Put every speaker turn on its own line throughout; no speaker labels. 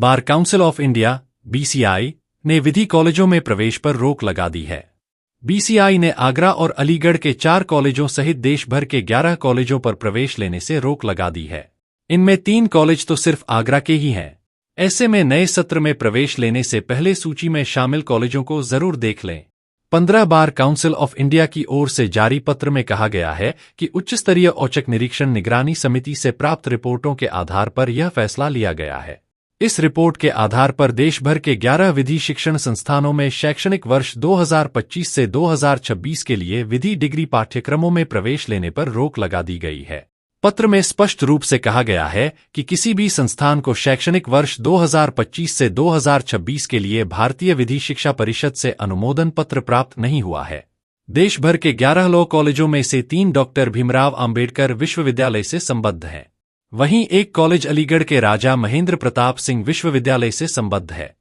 Bar council of India (BCI) ने विधि कॉलेजों में प्रवेश पर रोक लगा दी है। बीसीआई ने आगरा और अलीगढ़ के 4 कॉलेजों सहित देश भर के 11 कॉलेजों पर प्रवेश लेने से रोक लगा दी है। इनमें 3 कॉलेज तो सिर्फ आगरा के ही हैं। ऐसे में नए सत्र में प्रवेश लेने से पहले सूची में शामिल कॉलेजों को जरूर देख लें। 15 बार काउंसिल ऑफ इंडिया की ओर से जारी पत्र में कहा गया है कि उच्च स्तरीय औचक निरीक्षण निगरानी समिति से प्राप्त रिपोर्टों के आधार पर यह फैसला लिया गया है। इस रिपोर्ट के आधार पर देश भर के 11 विधि शिक्षण संस्थानों में शैक्षणिक वर्ष 2025 से 2026 के लिए विधि डिग्री पाठ्यक्रमों में प्रवेश लेने पर रोक लगा दी गई है। पत्र में स्पष्ट रूप से कहा गया है कि किसी भी संस्थान को शैक्षणिक वर्ष 2025 से 2026 के लिए भारतीय विधि शिक्षा परिषद से अनुमोदन पत्र प्राप्त नहीं हुआ है। देश भर के 11 लॉ कॉलेजों में से 3 डॉक्टर भीमराव अंबेडकर विश्वविद्यालय से संबद्ध हैं। वहीं एक कॉलेज अलीगढ़ के राजा महेंद्र प्रताप सिंह विश्वविद्यालय से संबद्ध है।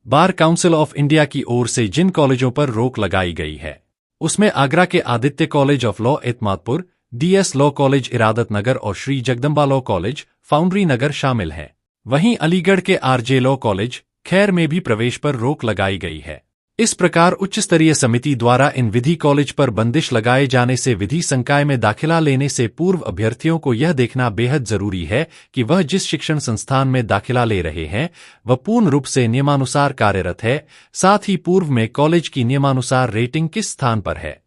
बार काउंसिल ऑफ इंडिया की ओर से जिन कॉलेजों पर रोक लगाई गई है, उसमें आगरा के Aditya college of law Etmadpur, DS law college Iradat Nagar और Shri Jagdamba law college foundry Nagar शामिल हैं। वहीं अलीगढ़ के आरजे लॉ कॉलेज खैर में भी प्रवेश पर रोक लगाई गई है। इस प्रकार उच्च स्तरीय समिति द्वारा इन विधि कॉलेज पर बंदिश लगाए जाने से विधि संकाय में दाखिला लेने से पूर्व अभ्यर्थियों को यह देखना बेहद जरूरी है कि वह जिस शिक्षण संस्थान में दाखिला ले रहे हैं वह पूर्ण रूप से नियमानुसार कार्यरत है, साथ ही पूर्व में कॉलेज की नियमानुसार रेटिंग किस स्थान पर है।